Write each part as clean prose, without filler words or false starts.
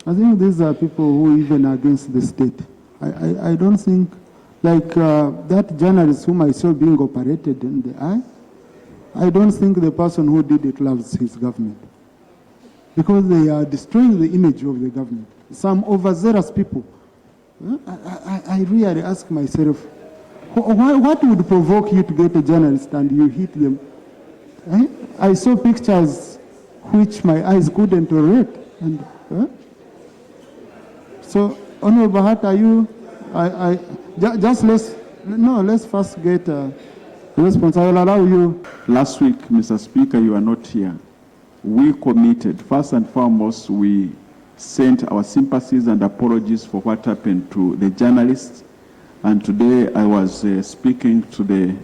I think these are people who even are against the state. I don't think, like that journalist whom I saw being operated in the eye, I don't think the person who did it loves his government. Because they are destroying the image of the government. Some overzealous people. I really ask myself, what would provoke you to get a journalist and you hit them? I saw pictures which my eyes couldn't tolerate. And, so, Honorable Bahati, are you, let's first get a response. I will allow you. Last week, Mr. Speaker, you are not here. We committed, first and foremost, we sent our sympathies and apologies for what happened to the journalists. And today I was speaking to the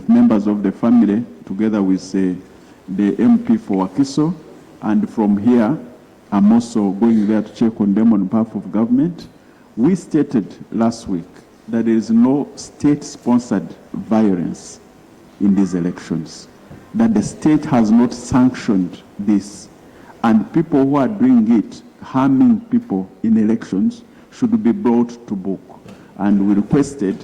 members of the family, together with the MP for Wakiso. And from here, I'm also going there to check on them on behalf of government. We stated last week that there is no state-sponsored violence in these elections, that the state has not sanctioned this, and people who are doing it, harming people in elections, should be brought to book. And we requested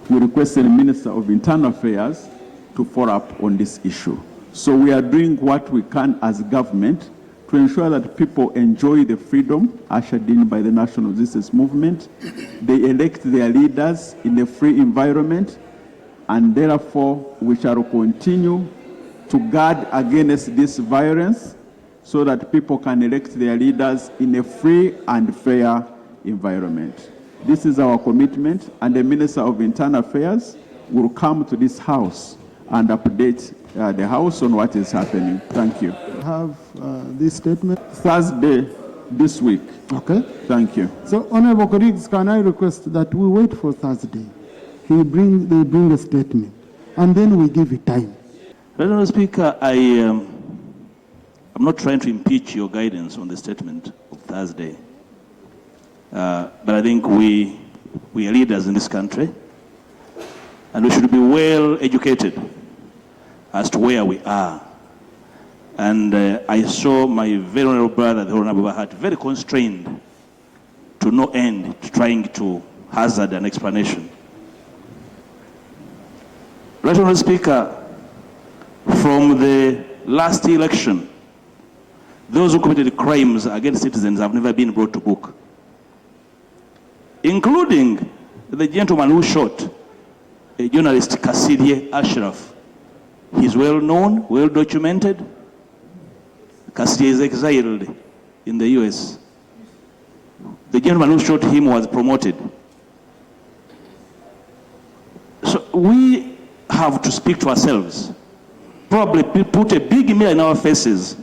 the Minister of Internal Affairs to follow up on this issue. So we are doing what we can as government to ensure that people enjoy the freedom ushered in by the National Resistance Movement. They elect their leaders in a free environment, and therefore we shall continue to guard against this violence so that people can elect their leaders in a free and fair environment. This is our commitment, and the Minister of Internal Affairs will come to this House and update the House on what is happening. Thank you. Have this statement? Thursday this week. Okay. Thank you. So, Honorable colleagues, can I request that we wait for Thursday? They bring a statement, and then we give it time. Honorable Speaker, I'm not trying to impeach your guidance on the statement of Thursday, but I think we are leaders in this country, and we should be well educated as to where we are. And I saw my very honorable brother, the Honorable Bahati, very constrained to no end, trying to hazard an explanation. Right, Honorable Speaker, from the last election, those who committed crimes against citizens have never been brought to book, including the gentleman who shot a journalist, Kasirye Ashraf. He's well known, well documented. Kasirye is exiled in the US. The gentleman who shot him was promoted. So we have to speak to ourselves, probably put a big mirror in our faces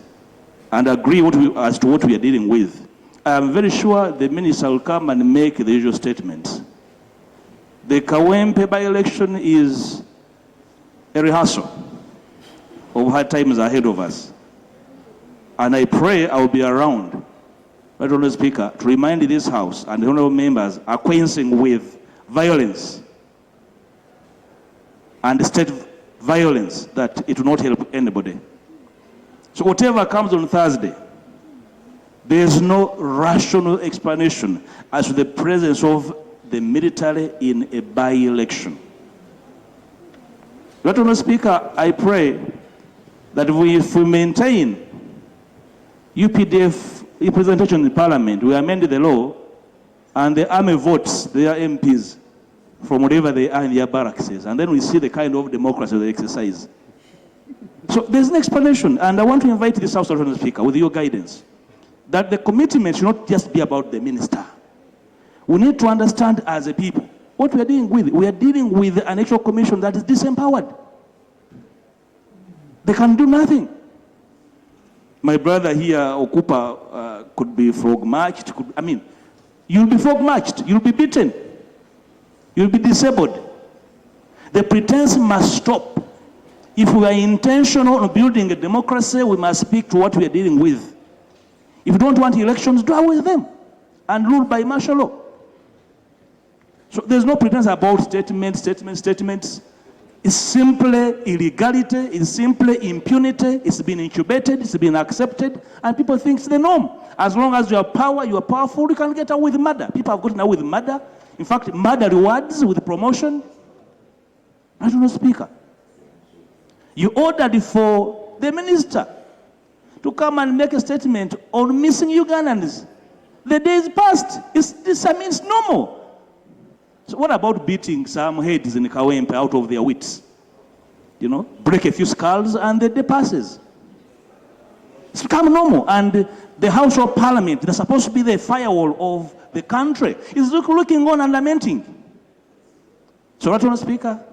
and agree as to what we are dealing with. I am very sure the minister will come and make the usual statements. The Kawempe by-election is a rehearsal of hard times ahead of us. And I pray I will be around, Right, Honourable Speaker, to remind this House and the honourable members acquainting with violence and state violence that it will not help anybody. So whatever comes on Thursday, there is no rational explanation as to the presence of the military in a by-election. Right, Honourable Speaker, I pray that if we maintain UPDF representation in Parliament, we amend the law, and the army votes their MPs from whatever they are in their barracks, and then we see the kind of democracy they exercise. So there's an explanation, and I want to invite this House, Honourable Speaker, with your guidance, that the commitment should not just be about the minister. We need to understand as a people what we are dealing with. We are dealing with an actual commission that is disempowered. They can do nothing. My brother here, Okupa, could be frog-marched. You'll be frog-marched. You'll be beaten. You'll be disabled. The pretense must stop. If we are intentional on building a democracy, we must speak to what we are dealing with. If you don't want elections, do away with them and rule by martial law. So there's no pretense about statements. It's simply illegality, it's simply impunity, it's been incubated, it's been accepted, and people think it's the norm. As long as you have power, you are powerful, you can get away with murder. People have gotten away with murder. In fact, murder rewards with promotion. National Speaker, you ordered for the minister to come and make a statement on missing Ugandans. The days passed. It's normal. So what about beating some heads in Kawempe out of their wits? You know, break a few skulls and the day passes. It's become normal. And the House of Parliament, they're supposed to be the firewall of the country, is looking on and lamenting. So, National Speaker,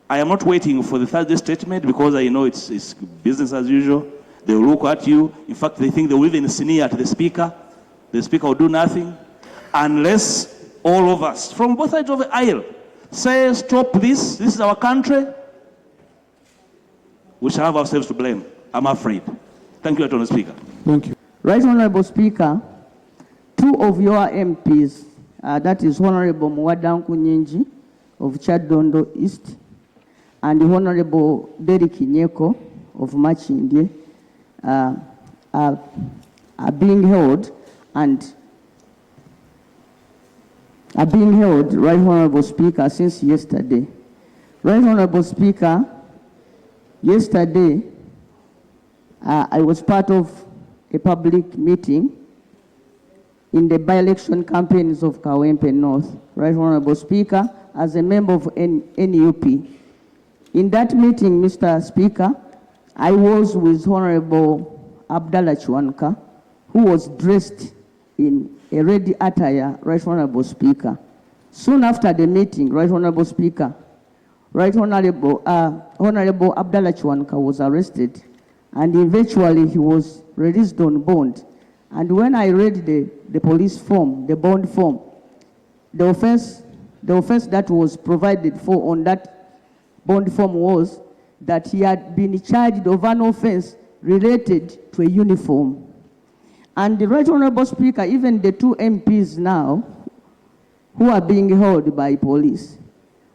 I am not waiting for the Thursday statement because I know it's business as usual. They will look at you. In fact, they think they will even sneer at the Speaker. The Speaker will do nothing unless all of us, from both sides of the aisle, say, stop this. This is our country. We shall have ourselves to blame, I'm afraid. Thank you, Attorney Speaker. Thank you. Right Honorable Speaker, two of your MPs, that is Honorable Mwadanku Nyingi of Chadondo East and Honorable Derek Nyeko of Machindye, are being held Right Honorable Speaker, since yesterday. Right Honorable Speaker, yesterday I was part of a public meeting in the by-election campaigns of Kawempe North. Right Honorable Speaker, as a member of NUP. In that meeting, Mr. Speaker, I was with Honorable Abdallah Chwanka, who was dressed in a red attire, Right Honorable Speaker. Soon after the meeting, Right Honorable Speaker, Right Honorable Abdallah Chwanka was arrested, and eventually he was released on bond. And when I read the police form, the bond form, the offense that was provided for on that bond form was that he had been charged of an offense related to a uniform. And the Right Honorable Speaker, even the two MPs now who are being held by police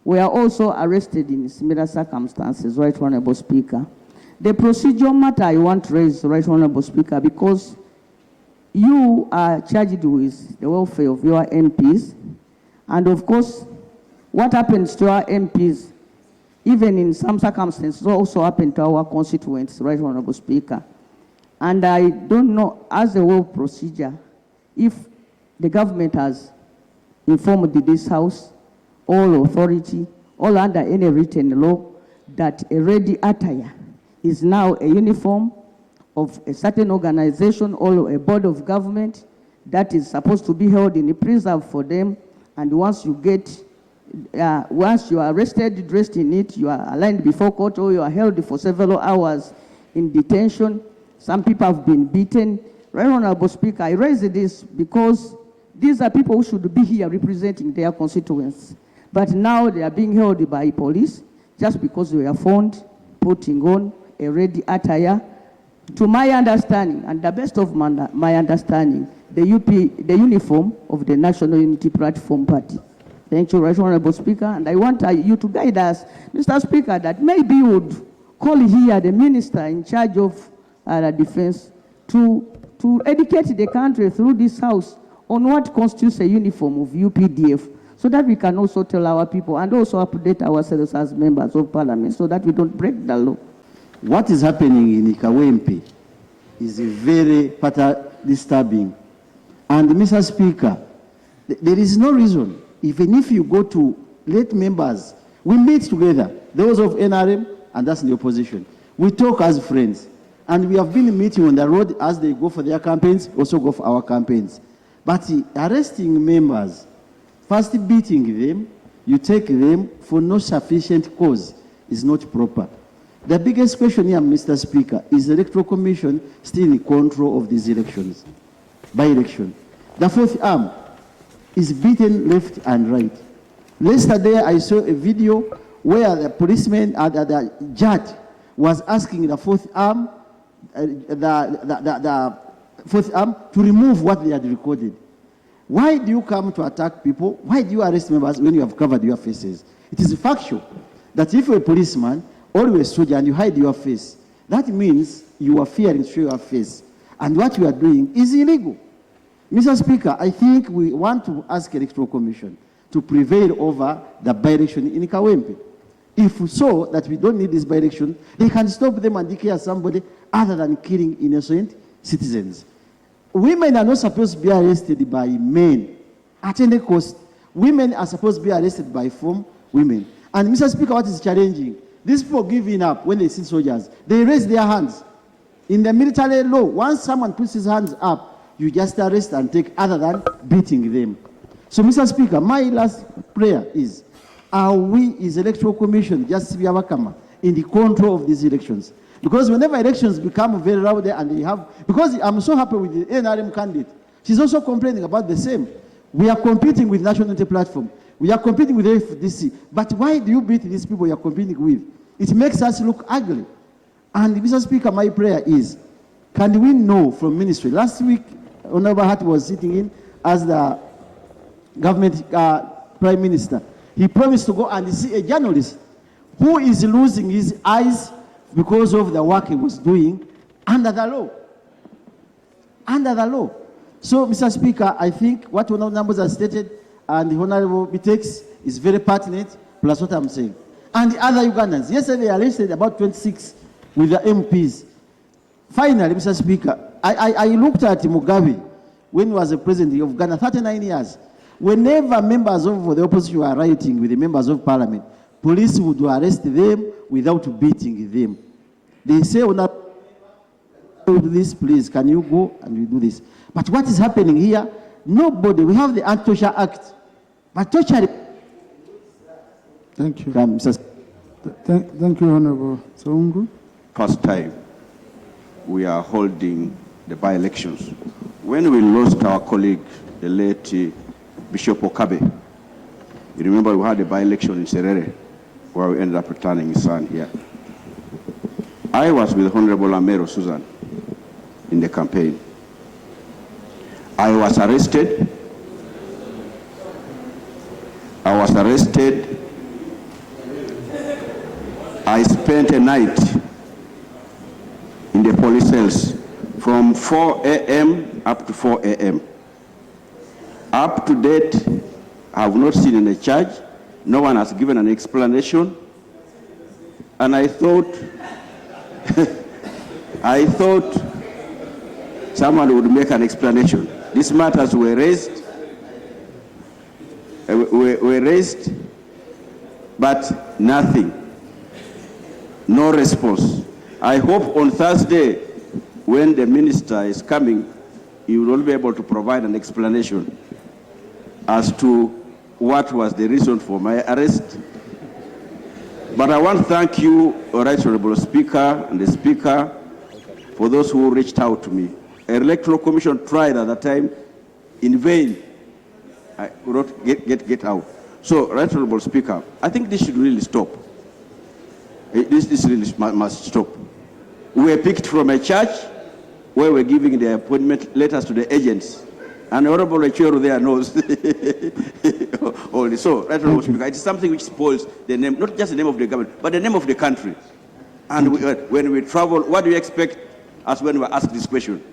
were also arrested in similar circumstances, Right Honorable Speaker. The procedural matter I want to raise, Right Honorable Speaker, because you are charged with the welfare of your MPs, and of course, what happens to our MPs, even in some circumstances, also happen to our constituents, Right Honorable Speaker. And I don't know, as a whole procedure, if the government has informed this House, all authority, all under any written law, that a red attire is now a uniform of a certain organization or a board of government that is supposed to be held in a preserve for them. And once you are arrested, dressed in it, you are aligned before court, or you are held for several hours in detention. Some people have been beaten. Right Honorable Speaker, I raise this because these are people who should be here representing their constituents. But now they are being held by police just because they were found putting on a red attire. To my understanding, and the best of my understanding, the uniform of the National Unity Platform Party. Thank you, Right Honorable Speaker. And I want you to guide us, Mr. Speaker, that maybe you would call here the minister in charge of the defense to educate the country through this House on what constitutes a uniform of UPDF, so that we can also tell our people and also update ourselves as members of Parliament so that we don't break the law. What is happening in Kawempe is very disturbing. And Mr. Speaker, there is no reason, even if you go to let members, we meet together, those of NRM and that's the opposition. We talk as friends. And we have been meeting on the road as they go for their campaigns, also go for our campaigns. But arresting members, first beating them, you take them for no sufficient cause is not proper. The biggest question here, Mr. Speaker, is the Electoral Commission still in control of these elections, by election. The fourth arm is beaten left and right. Yesterday, I saw a video where the policeman, the judge, was asking the fourth arm, the fourth arm to remove what they had recorded. Why do you come to attack people? Why do you arrest members when you have covered your faces? It is factual that if you're a policeman or you're a soldier and you hide your face, that means you are fearing to show your face. And what you are doing is illegal. Mr. Speaker, I think we want to ask Electoral Commission to prevail over the by-election in Kawempe. If so, that we don't need this by-election, they can stop them and declare somebody other than killing innocent citizens. Women are not supposed to be arrested by men at any cost. Women are supposed to be arrested by women. And Mr. Speaker, what is challenging? These people giving up when they see soldiers, they raise their hands. In the military law, once someone puts his hands up, you just arrest and take other than beating them. So, Mr. Speaker, my last prayer is, are we, as Electoral Commission, just to be in the control of these elections? Because whenever elections become very rowdy and they have, because I'm so happy with the NRM candidate, she's also complaining about the same. We are competing with National Unity Platform. We are competing with FDC. But why do you beat these people you are competing with? It makes us look ugly. And Mr. Speaker, my prayer is, can we know from ministry? Last week, Honorable Bahati was sitting in as the government prime minister. He promised to go and see a journalist who is losing his eyes because of the work he was doing under the law. Under the law. So, Mr. Speaker, I think what one of the numbers has stated and the Honorable Bitex is very pertinent, plus what I'm saying. And the other Ugandans. Yesterday, I arrested about 26 with the MPs. Finally, Mr. Speaker, I looked at Mugabe when he was the president of Ghana, 39 years. Whenever members of the opposition were rioting with the members of parliament, police would arrest them without beating them. They say, do this, please, can you go and you do this? But what is happening here? Nobody, we have the Anti-Torture Act, but torture. Thank you. Thank you, Honorable Saungu. First time we are holding the by-elections. When we lost our colleague, the late Bishop Okabe, you remember we had a by-election in Serere, where we ended up returning his son here. I was with Honorable Amero Susan in the campaign. I was arrested. I spent a night in the police cells from 4 a.m. up to 4 a.m. Up to date, I have not seen any charge. No one has given an explanation. And I thought, someone would make an explanation. These matters were raised, but nothing. No response. I hope on Thursday, when the minister is coming, he will be able to provide an explanation as to what was the reason for my arrest. But I want to thank you, Right Honorable Speaker and the Speaker, for those who reached out to me. The Electoral Commission tried at that time in vain. I could not get out. So, Right Honorable Speaker, I think this should really stop. This really must stop. We were picked from a church where we're giving the appointment letters to the agents. And Honorable Echero there knows. Only so, Right Honorable Speaker, it's something which spoils the name, not just the name of the government, but the name of the country. And when we travel, what do you expect us when we ask this question?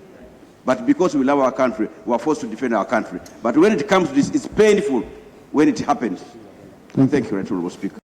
But because we love our country, we are forced to defend our country. But when it comes to this, it's painful when it happens. Thank you, Right Honorable Speaker.